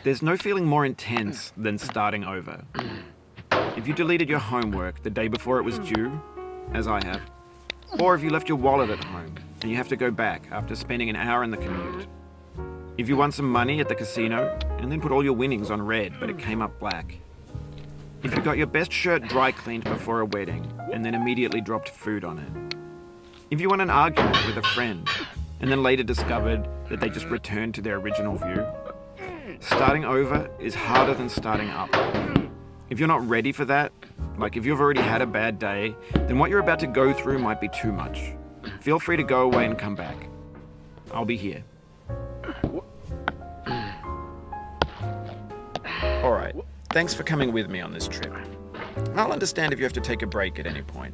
There's no feeling more intense than starting over. If you deleted your homework the day before it was due, as I have, or if you left your wallet at home and you have to go back after spending an hour in the commute. If you won some money at the casino and then put all your winnings on red but it came up black. If you got your best shirt dry cleaned before a wedding and then immediately dropped food on it. If you won an argument with a friend and then later discovered that they just returned to their original view. Starting over is harder than starting up. If you're not ready for that, like if you've already had a bad day, then what you're about to go through might be too much. Feel free to go away and come back. I'll be here. Alright, thanks for coming with me on this trip. I'll understand if you have to take a break at any point.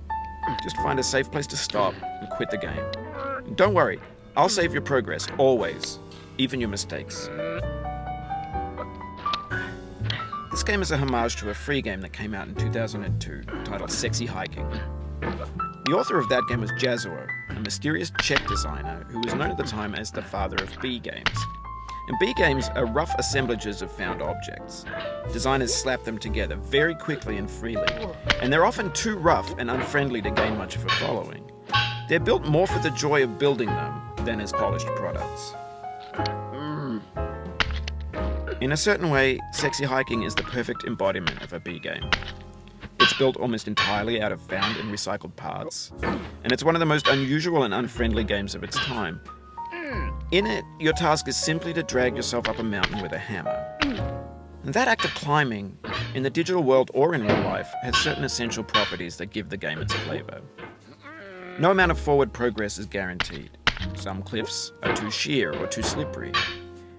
Just find a safe place to stop and quit the game. Don't worry, I'll save your progress, always, even your mistakes. This game is a homage to a free game that came out in 2002, titled Sexy Hiking. The author of that game was Jazuo, a mysterious Czech designer who was known at the time as the father of B games. And B games are rough assemblages of found objects. Designers slap them together very quickly and freely, and they're often too rough and unfriendly to gain much of a following. They're built more for the joy of building them than as polished products. In a certain way, Sexy Hiking is the perfect embodiment of a B game. It's built almost entirely out of found and recycled parts, and it's one of the most unusual and unfriendly games of its time. In it, your task is simply to drag yourself up a mountain with a hammer. And that act of climbing, in the digital world or in real life, has certain essential properties that give the game its flavor. No amount of forward progress is guaranteed. Some cliffs are too sheer or too slippery.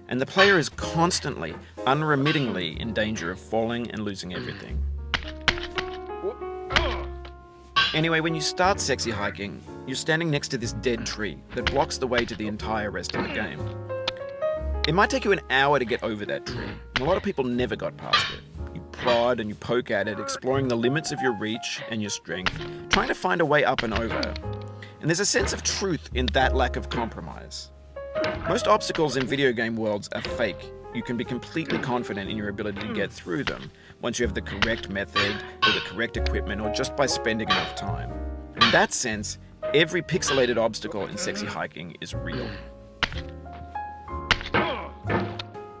And the player is constantly, unremittingly in danger of falling and losing everything. Anyway, when you start Sexy Hiking, you're standing next to this dead tree that blocks the way to the entire rest of the game. It might take you an hour to get over that tree, and a lot of people never got past it. You prod and you poke at it, exploring the limits of your reach and your strength, trying to find a way up and over. And there's a sense of truth in that lack of compromise. Most obstacles in video game worlds are fake. You can be completely confident in your ability to get through them once you have the correct method or the correct equipment or just by spending enough time. In that sense, every pixelated obstacle in Sexy Hiking is real.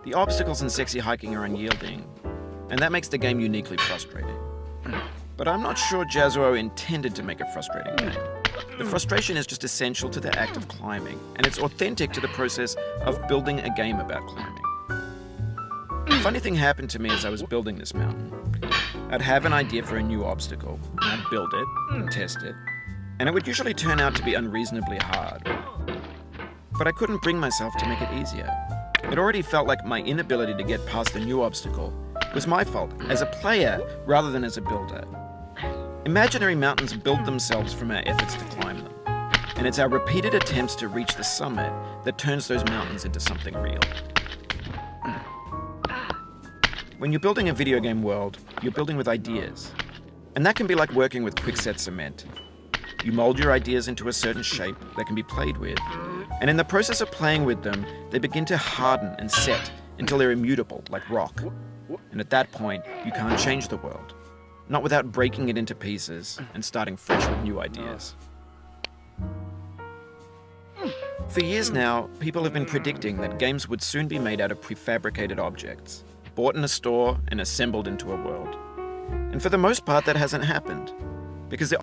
The obstacles in Sexy Hiking are unyielding, and that makes the game uniquely frustrating. But I'm not sure Jazuo intended to make a frustrating game. The frustration is just essential to the act of climbing, and it's authentic to the process of building a game about climbing. A funny thing happened to me as I was building this mountain. I'd have an idea for a new obstacle, and I'd build it, and test it, and it would usually turn out to be unreasonably hard. But I couldn't bring myself to make it easier. It already felt like my inability to get past the new obstacle was my fault as a player rather than as a builder. Imaginary mountains build themselves from our efforts to climb them, and it's our repeated attempts to reach the summit that turns those mountains into something real. When you're building a video game world, you're building with ideas, and that can be like working with quickset cement. You mold your ideas into a certain shape that can be played with, and in the process of playing with them, they begin to harden and set until they're immutable, like rock. And at that point, you can't change the world. Not without breaking it into pieces and starting fresh with new ideas. For years now, people have been predicting that games would soon be made out of prefabricated objects, bought in a store and assembled into a world. And for the most part, that hasn't happened, because